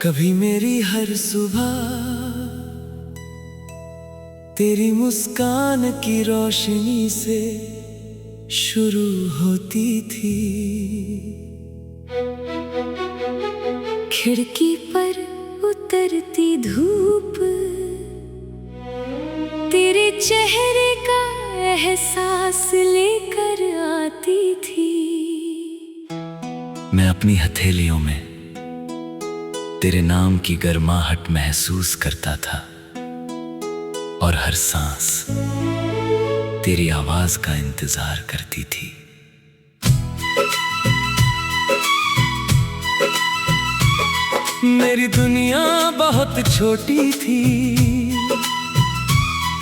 कभी मेरी हर सुबह तेरी मुस्कान की रोशनी से शुरू होती थी। खिड़की पर उतरती धूप तेरे चेहरे का एहसास लेकर आती थी। मैं अपनी हथेलियों में तेरे नाम की गर्माहट महसूस करता था और हर सांस तेरी आवाज का इंतजार करती थी। मेरी दुनिया बहुत छोटी थी,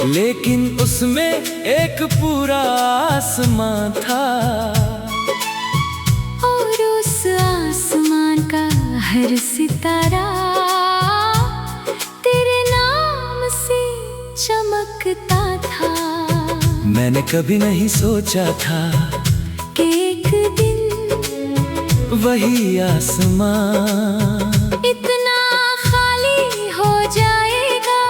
लेकिन उसमें एक पूरा आसमां था। और उस आसमान का हर सितारा तेरे नाम से चमकता था। मैंने कभी नहीं सोचा था कि एक दिन वही आसमां इतना खाली हो जाएगा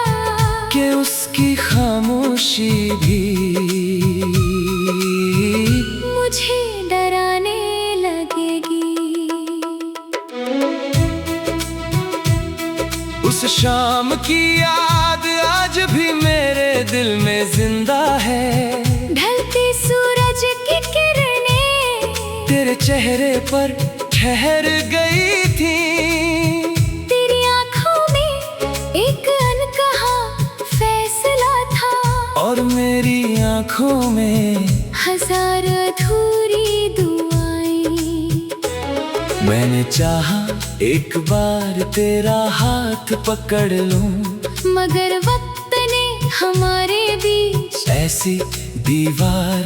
कि उसकी खामोशी भी मुझे डराने लगेगी। उस शाम की याद आज भी मेरे दिल में जिंदा है। ढलते सूरज की किरणें तेरे चेहरे पर ठहर गई थी। तेरी आंखों में एक अनकहा फैसला था और मेरी आंखों में हजार अधूरी दुआएं। मैंने चाहा एक बार तेरा हाथ पकड़ लूं, मगर वक्त ने हमारे बीच ऐसी दीवार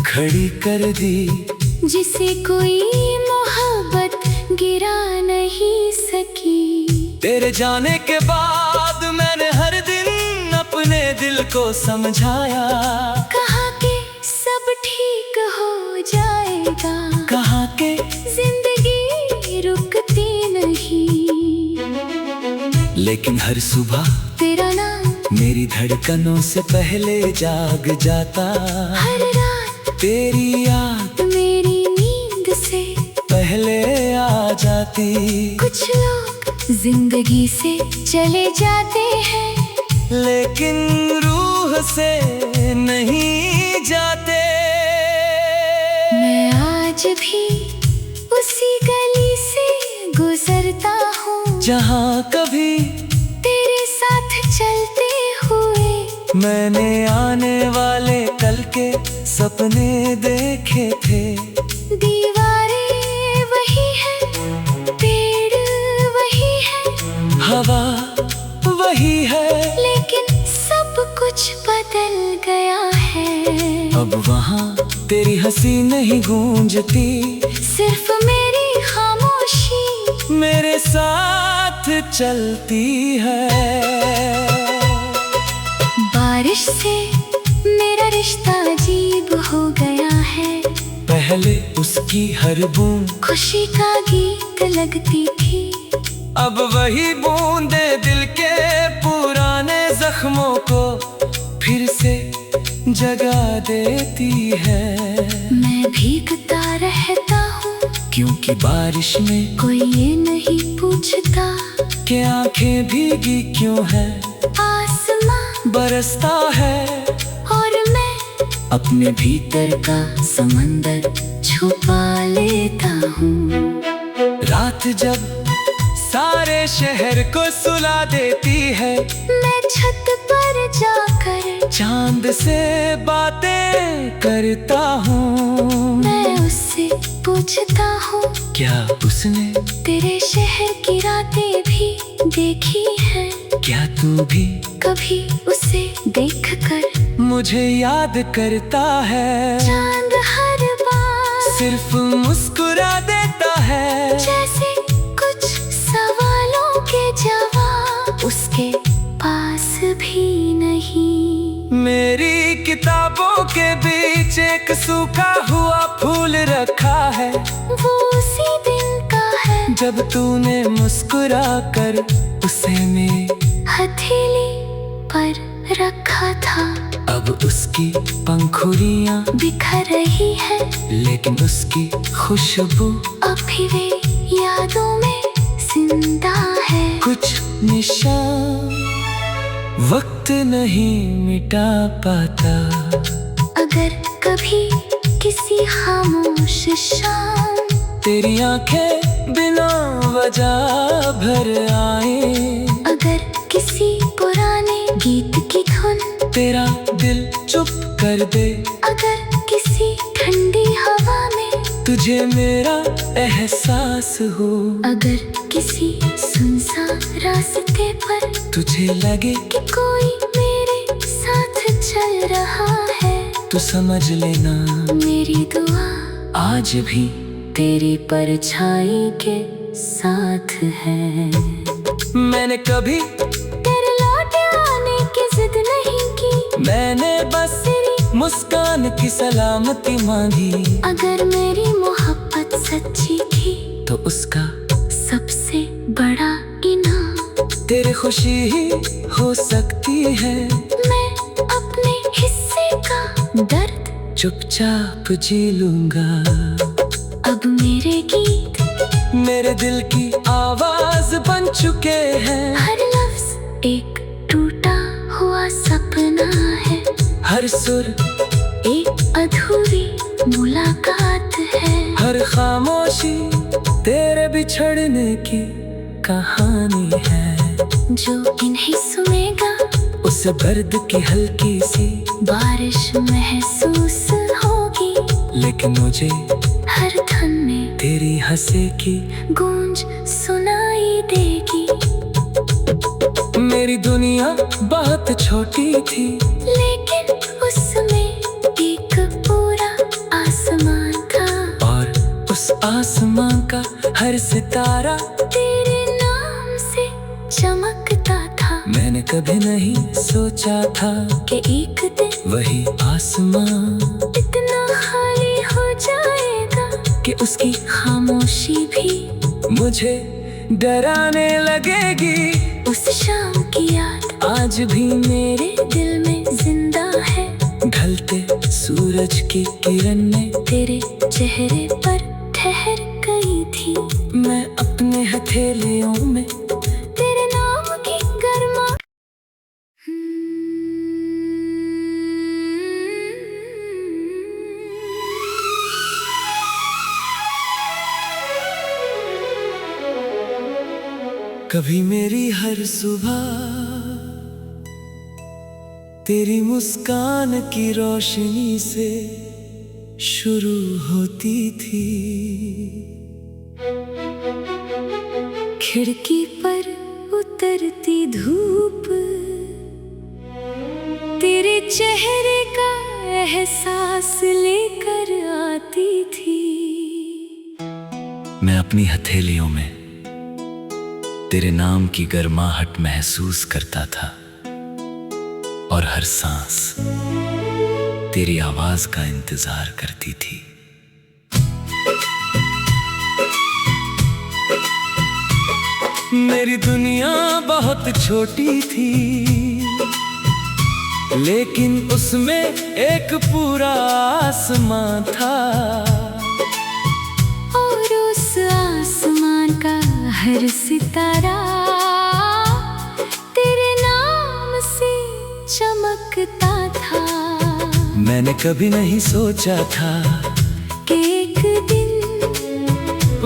खड़ी कर दी जिसे कोई मोहब्बत गिरा नहीं सकी। तेरे जाने के बाद मैंने हर दिन अपने दिल को समझाया। कहा कि सब ठीक हो जाएगा, कहा के जिंदगी रुकती नहीं। लेकिन हर सुबह तेरा नाम मेरी धड़कनों से पहले जाग जाता। हर रात तेरी याद मेरी नींद से पहले आ जाती। कुछ लोग जिंदगी से चले जाते हैं, लेकिन रूह से नहीं जाते। मैं आज भी उसी गली से गुजरता हूँ जहाँ कभी तेरे साथ चलते हुए मैंने आने वाले कल के सपने देखे थे। दीवारें वही है, पेड़ वही है, हवा वही है, लेकिन सब कुछ बदल गया है। अब वहाँ तेरी हंसी नहीं गूंजती, सिर्फ मेरी खामोशी मेरे साथ चलती है। बारिश से मेरा रिश्ता अजीब हो गया है। पहले उसकी हर बूंद खुशी का गीत लगती थी, अब वही बूंदे दिल के पुराने जख्मों को फिर से जगा देती है। मैं भीगता रहता हूँ क्योंकि बारिश में कोई ये नहीं पूछता कि आंखें भीगी क्यों है। आसमां बरसता है और मैं अपने भीतर का समंदर छुपा लेता हूँ। रात जब सारे शहर को सुला देती है, मैं छत पर जाकर चांद से बातें करता हूँ। मैं उससे पूछता हूँ क्या उसने तेरे शहर की रातें भी देखी हैं? क्या तू भी कभी उसे देखकर मुझे याद करता है? चांद हर बार सिर्फ मुस्कुरा देता है, जैसे कुछ सवालों के जवाब उसके पास भी नहीं। मेरी किताबों के बीच एक सूखा हुआ फूल रखा है। वो उसी दिन का है जब तूने मुस्कुरा कर उसे मेरी हथेली पर रखा था। अब उसकी पंखुड़ियां बिखर रही है, लेकिन उसकी खुशबू अभी भी यादों में जिंदा है। कुछ निशान वक्त नहीं मिटा पाता। अगर कभी किसी खामोश शाम तेरी आंखें बिना वजह भर आए, अगर किसी पुराने गीत की धुन तेरा दिल चुप कर दे, अगर किसी ठंडी हवा में तुझे मेरा एहसास हो, अगर किसी सुनसान रास्ते पर तुझे लगे कि कोई मेरे साथ चल रहा है, तू समझ लेना मेरी दुआ आज भी तेरी परछाई के साथ है। मैंने कभी तेरे लौट आने की जिद नहीं की, मैंने बस तेरी मुस्कान की सलामती मांगी। अगर मेरी मोहब्बत सच्ची थी तो उसका सबसे बड़ा इनाम तेरी खुशी ही हो सकती है। मैं अपने हिस्से का दर्द चुपचाप जी लूंगा। अब मेरे गीत मेरे दिल की आवाज बन चुके हैं। हर लफ्ज एक टूटा हुआ सपना है, हर सुर एक अधूरी मुलाकात है, हर खामोशी तेरे बिछड़ने की कहानी है। जो इन्हें सुनेगा उस दर्द की हल्की सी बारिश महसूस होगी, लेकिन मुझे हर धन में तेरी हंसे की गूंज सुनाई देगी। मेरी दुनिया बहुत छोटी थी, लेकिन उसमें एक पूरा आसमान था, और उस आसमान का हर सितारा तेरे नाम से चमकता था। मैंने कभी नहीं सोचा था कि एक दिन वही आसमान इतना खाली हो जाएगा कि उसकी खामोशी भी मुझे डराने लगेगी। उस शाम की याद आज भी मेरे दिल में जिंदा है। ढलते सूरज की किरण ने तेरे चेहरे पर ठहर गई थी, मैं अपने हथेलियों में तेरे नाम की गर्मा। कभी मेरी हर सुबह तेरी मुस्कान की रोशनी से शुरू होती थी। खिड़की पर उतरती धूप तेरे चेहरे का एहसास लेकर आती थी। मैं अपनी हथेलियों में तेरे नाम की गर्माहट महसूस करता था, और हर सांस तेरी आवाज का इंतजार करती थी। मेरी दुनिया बहुत छोटी थी, लेकिन उसमें एक पूरा आसमां था, और उस आसमान का हर सितारा तेरे नाम से चमकता था। मैंने कभी नहीं सोचा था कि एक दिन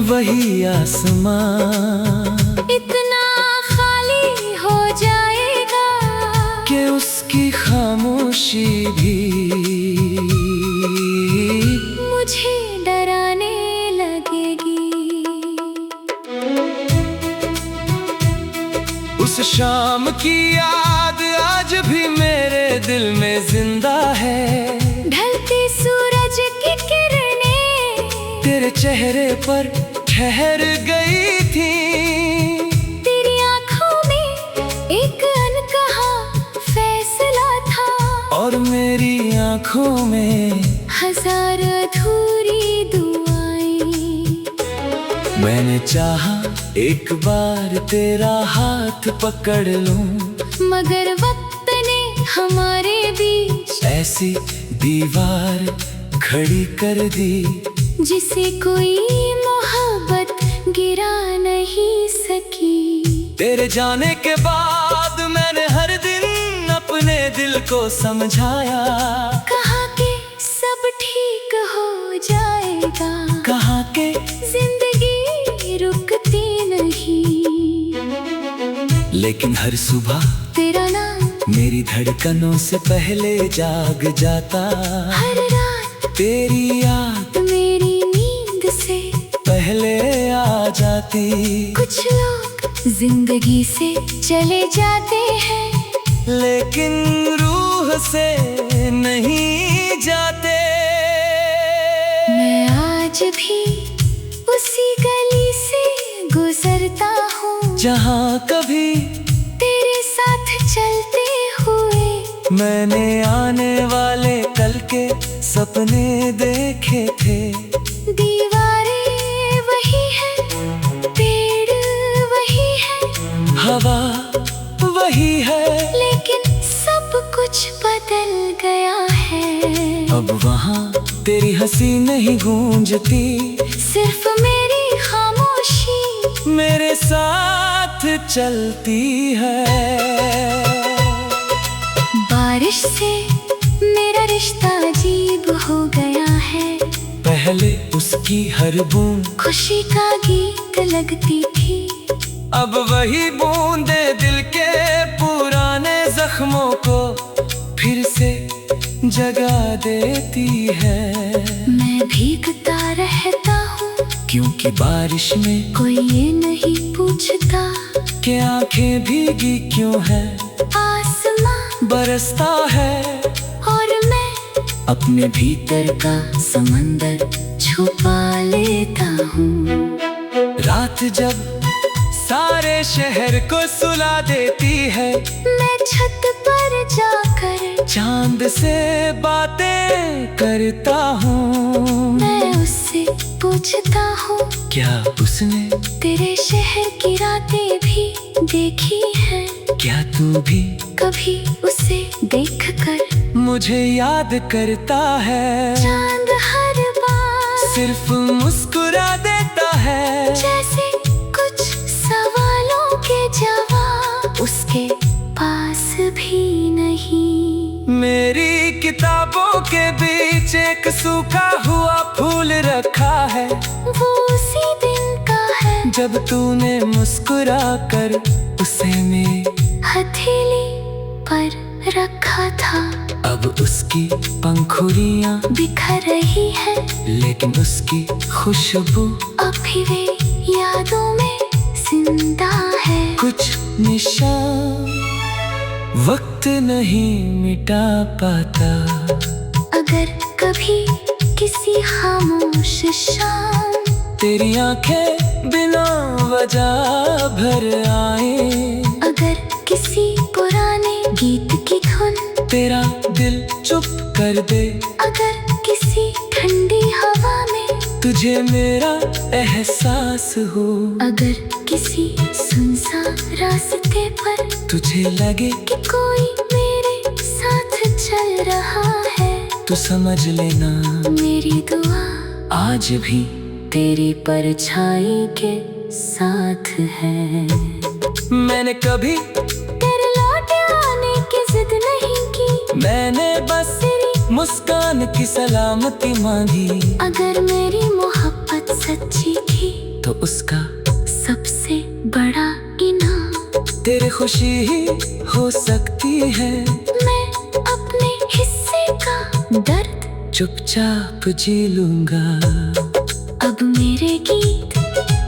वही आसमां इतना खाली हो जाएगा कि उसकी खामोशी भी मुझे डराने लगेगी। उस शाम की याद आज भी मेरे दिल में जिंदा है। ढलते सूरज की किरणें तेरे चेहरे पर ठहर गई थी। तेरी आंखों में एक अनकहा फैसला था, और मेरी आंखों में हजार अधूरी दुआएं। मैंने चाहा एक बार तेरा हाथ पकड़ लूं, मगर वक्त ने हमारे बीच ऐसी दीवार खड़ी कर दी जिसे कोई मोहब्बत गिरा नहीं सकी। तेरे जाने के बाद मैंने हर दिन अपने दिल को समझाया, कहा कि सब ठीक हो जाएगा, कहा के जिंदगी रुकती नहीं। लेकिन हर सुबह तेरा नाम मेरी धड़कनों से पहले जाग जाता, हर रात तेरी याद मेरी नींद से पहले आ जाती। कुछ लोग जिंदगी से चले जाते हैं, लेकिन रूह से नहीं जाते। मैं आज भी उसी गली से गुजरता हूँ जहाँ कभी तेरे साथ चलते हुए मैंने आने वाले कल के सपने देखे थे। दीवारें वही है, पेड़ वही है, हवा वही है, लेकिन सब कुछ बदल गया है। अब वहाँ तेरी हंसी नहीं गूंजती, सिर्फ मेरी खामोशी मेरे साथ चलती है। बारिश से मेरा रिश्ता अजीब हो गया है, पहले उसकी हर बूंद खुशी का गीत लगती थी, अब वही बूंदे दिल के पुराने जख्मों को फिर से जगा देती है। मैं भीगता रहता हूँ क्योंकि बारिश में कोई ये नहीं पूछता कि आंखें भीगी क्यों है, आसमां बरसता है और मैं अपने भीतर का समंदर छुपा लेता हूँ। रात जब सारे शहर को सुला देती है, मैं छत पर जाकर चांद से बातें करता हूँ। मैं उससे पूछता हूँ, क्या उसने तेरे शहर की रातें भी देखी हैं? क्या तू भी कभी उसे देखकर मुझे याद करता है? चांद हर बार सिर्फ मुस्कुरा देता है, जैसे कुछ सवालों के जवाब उसके पास भी नहीं। मेरी किताबों के बीच एक सूखा हुआ फूल रखा है, वो उसी दिन का है जब तूने मुस्कुरा कर उसे मेरी हथेली पर रखा था। अब उसकी पंखुड़ियां बिखर रही है, लेकिन उसकी खुशबू अभी वे यादों में जिंदा है। कुछ निशान वक्त नहीं मिटा पाता। अगर कभी किसी खामोश शाम तेरी आंखें बिना वजह भर आए, अगर किसी पुराने गीत की धुन तेरा दिल चुप कर दे, अगर किसी ठंडी हवा में तुझे मेरा एहसास हो, अगर किसी सुनसान रास्ते पर तुझे लगे कि कोई मेरे साथ चल रहा है, तो समझ लेना मेरी दुआ आज भी तेरी परछाई के साथ है। मैंने कभी तेरे लौट आने की जिद नहीं की, मैंने बस तेरी मुस्कान की सलामती मांगी। अगर मेरी मोहब्बत सच्ची थी तो उसका सबसे बड़ा इनाम तेरी खुशी ही हो सकती है। मैं अपने हिस्से का दर्द चुपचाप जी लूंगा। अब मेरे गीत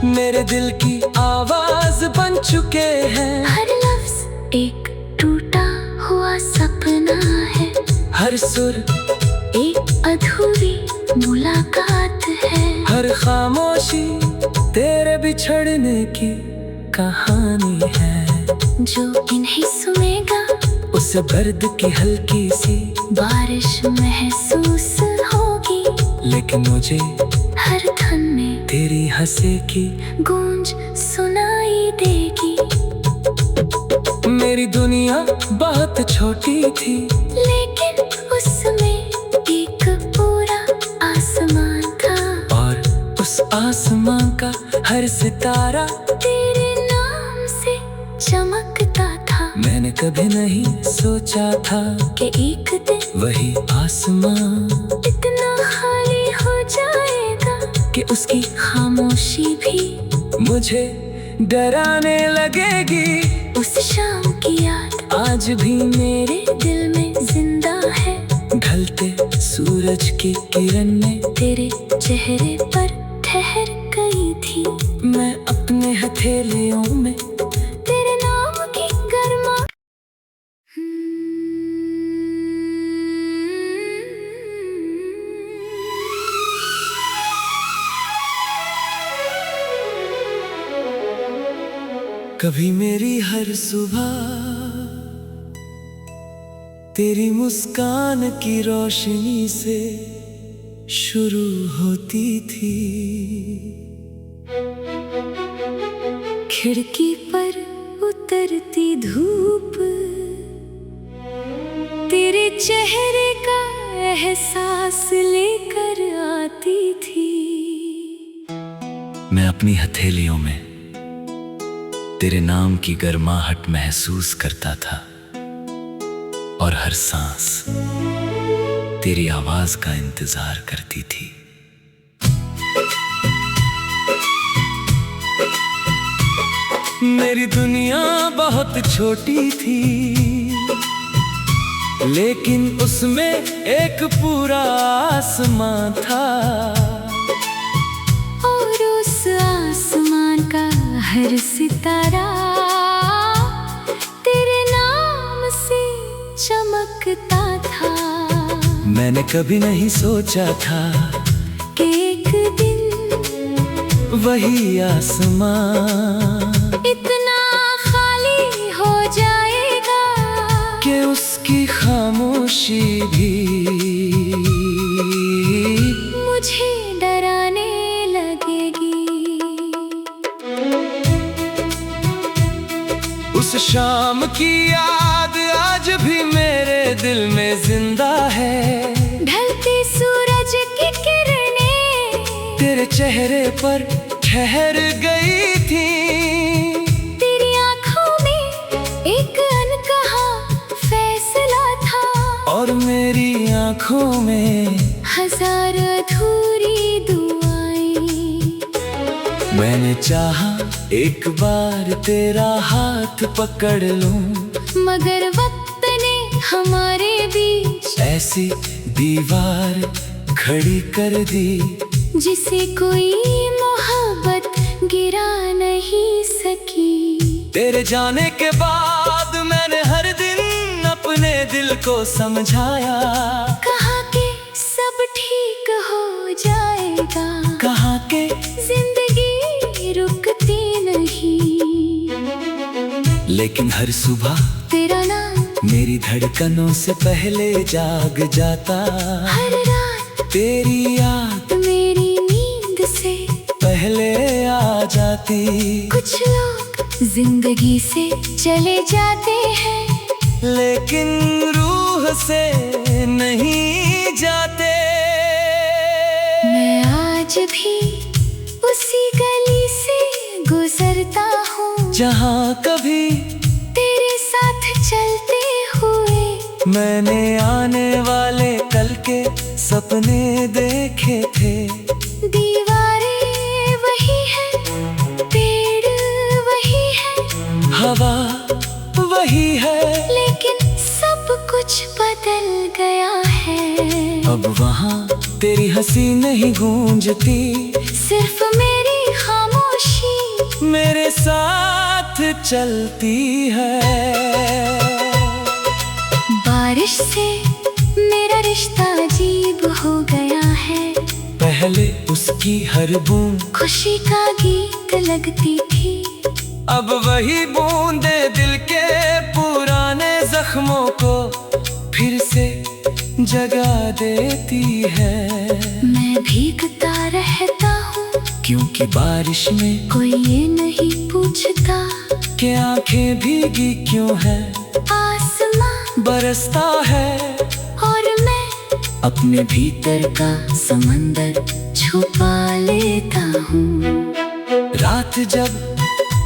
मेरे दिल की आवाज बन चुके हैं। हर लफ्ज एक टूटा हुआ सपना है, हर सुर एक अधूरी मुलाकात है। हर खामोशी तेरे बिछड़ने की कहानी है। जो इन्हें सुनेगा उस दर्द की हल्की सी बारिश महसूस होगी, लेकिन मुझे हर धन में तेरी हंसी की गूंज सुनाई देगी। मेरी दुनिया बहुत छोटी थी, लेकिन उसमें एक पूरा आसमान था। और उस आसमान का हर सितारा तेरे नाम से चमकता था। मैंने कभी नहीं सोचा था कि एक दिन वही आसमान इतना खाली हो जाएगा कि उसकी खामोशी भी मुझे डराने लगेगी। उस शाम की याद आज भी मेरे दिल में जिंदा है। ढलते सूरज की किरण में तेरे चेहरे पर ठहर गई थी। मैं अपने हथेलियों में तेरे नाम की गर्मा कभी मेरी हर सुबह तेरी मुस्कान की रोशनी से शुरू होती थी। खिड़की पर उतरती धूप तेरे चेहरे का एहसास लेकर आती थी। मैं अपनी हथेलियों में तेरे नाम की गर्माहट महसूस करता था, और हर सांस तेरी आवाज का इंतजार करती थी। मेरी दुनिया बहुत छोटी थी, लेकिन उसमें एक पूरा आसमान था। और उस आसमान का हर सितारा तेरे नाम से चमकता था। मैंने कभी नहीं सोचा था कि एक दिन वही आसमान इतना खाली हो जाएगा कि उसकी खामोशी भी मुझे डराने लगेगी। उस शाम की याद आज भी मेरे दिल में जिंदा है। ढलते सूरज की किरणें तेरे चेहरे पर ठहर गई थी। तेरी आंखों में एक अनकहा फैसला था। और मेरी आंखों में हजार अधूरी दुआएं। मैंने चाहा एक बार तेरा हाथ पकड़ लूं, मगर वक्त ने हमारे बीच ऐसी दीवार खड़ी कर दी जिसे कोई मोहब्बत गिरा नहीं सकी। तेरे जाने के बाद मैंने हर दिन अपने दिल को समझाया। कहा कि सब ठीक हो जाएगा, कहा के जिंदगी रुकती नहीं। लेकिन हर सुबह तेरा नाम मेरी धड़कनों से पहले जाग जाता। हर रात तेरी याद मेरी नींद से पहले आ जाती। कुछ लोग जिंदगी से चले जाते हैं, लेकिन रूह से नहीं जाते। मैं आज भी उसी गली से गुजरता हूँ जहाँ कभी तेरे साथ चलते हुए। मैंने आने वाले कल के सपने देखे थे। दीवारें वही है, पेड़ वही है, हवा वही है, लेकिन सब कुछ बदल गया है। अब वहाँ तेरी हंसी नहीं गूंजती, सिर्फ मेरी खामोशी मेरे साथ चलती है। बारिश से मेरा रिश्ता अजीब हो गया है। पहले उसकी हर बूंद खुशी का गीत लगती थी, अब वही बूंदे दिल के पुराने जख्मों को फिर से जगा देती है। मैं भीगता रहता हूँ क्योंकि बारिश में कोई ये नहीं पूछता कि आंखें भीगी क्यों है, आसमां बरसता है और मैं अपने भीतर का समंदर छुपा लेता हूँ। रात जब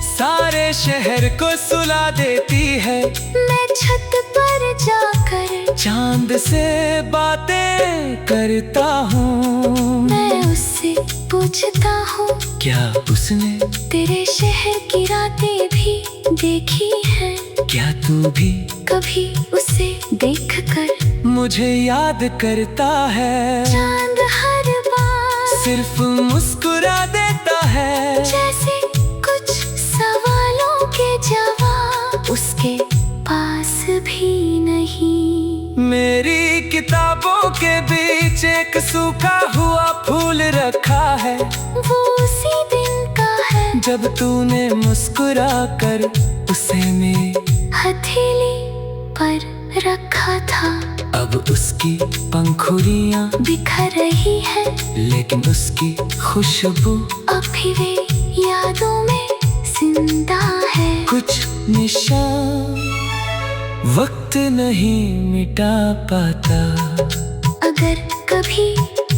सारे शहर को सुला देती है, मैं छत पर जाकर चांद से बातें करता हूँ। मैं उससे पूछता हूँ, क्या उसने तेरे शहर की रातें भी देखी हैं? क्या तू भी कभी उसे देखकर मुझे याद करता है? चांद हर बार सिर्फ मुस्कुरा देता है, जैसे कुछ सवालों के जवाब उसके पास भी नहीं। मेरी किताबों के बीच एक सूखा हुआ फूल रखा है, वो उसी दिन का है जब तूने मुस्कुरा कर उसे मेरी हथेली पर रखा था। अब उसकी पंखुड़ियां बिखर रही है, लेकिन उसकी खुशबू अभी वे यादों में जिंदा है। कुछ निशान वक्त नहीं मिटा पाता। अगर कभी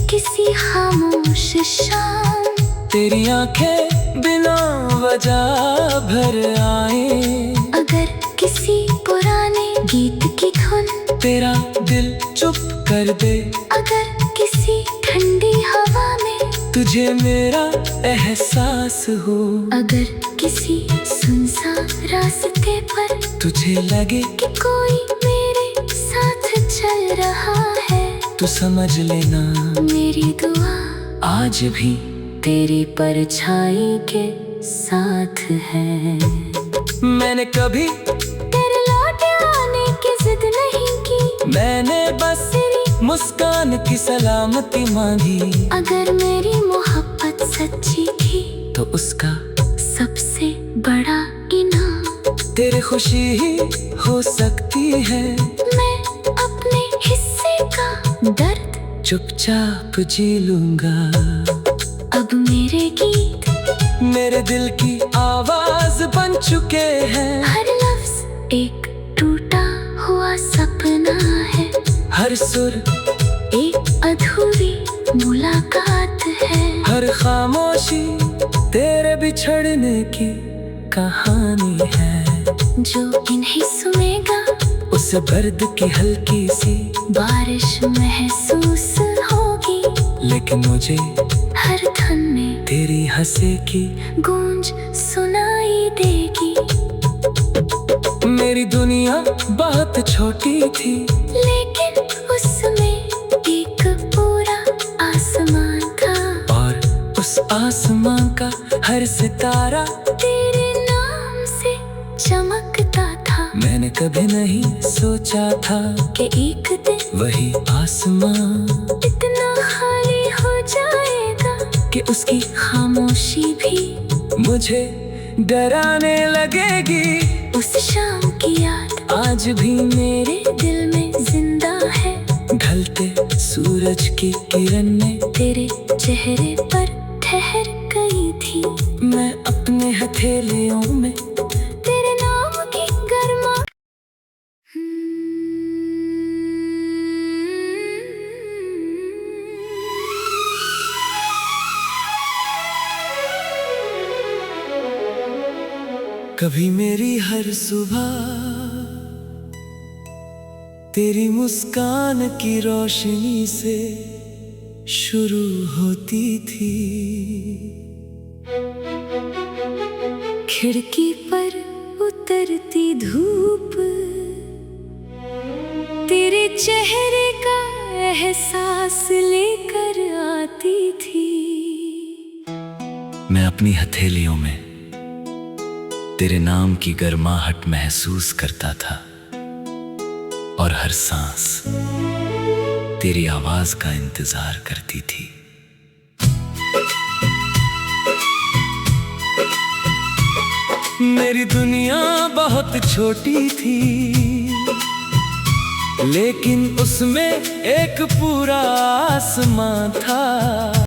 किसी खामोश शाम तेरी आंखें बिना वजह भर आए, अगर किसी पुराने गीत की धुन तेरा दिल चुप कर दे, अगर किसी ठंडी हवा में तुझे मेरा एहसास हो, अगर किसी सुनसान रास्ते पर तुझे लगे कि कोई मेरे साथ चल रहा है, तू समझ लेना मेरी दुआ आज भी तेरी परछाई के साथ है। मैंने कभी तेरे लौट आने की जिद नहीं की, मैंने बस तेरी मुस्कान की सलामती मांगी। अगर मेरी मोहब्बत सच्ची थी तो उसका सबसे बड़ा इनाम तेरी खुशी ही हो सकती है। मैं अपने हिस्से का दर्द चुपचाप जी लूंगा। अब मेरे गीत मेरे दिल की आवाज बन चुके हैं। हर लफ्ज एक टूटा हुआ सपना है, हर सुर एक अधूरी मुलाकात है। हर खामोशी तेरे बिछड़ने की कहानी है। जो इन्हें सुनेगा उस दर्द की हल्की सी बारिश महसूस होगी, लेकिन मुझे हर धन में तेरी हंसी की गूंज सुनाई देगी। मेरी दुनिया बहुत छोटी थी, लेकिन उसमें एक पूरा आसमान था, और उस आसमान का हर सितारा तेरे नाम से चमकता था। मैंने कभी नहीं सोचा था कि एक दिन वही आसमान इतना खाली हो जाएगा कि उसकी खामोशी भी मुझे डराने लगेगी। उस शाम की याद आज भी मेरे दिल में जिंदा है। ढलते सूरज की किरण में तेरे चेहरे पर ठहर गई थी, मैं अपने हथेलियों में तेरे नाम की गर्मा। कभी मेरी हर सुबह तेरी मुस्कान की रोशनी से शुरू होती थी। खिड़की पर उतरती धूप तेरे चेहरे का एहसास लेकर आती थी। मैं अपनी हथेलियों में तेरे नाम की गर्माहट महसूस करता था, और हर सांस तेरी आवाज का इंतजार करती थी। मेरी दुनिया बहुत छोटी थी, लेकिन उसमें एक पूरा आसमां था।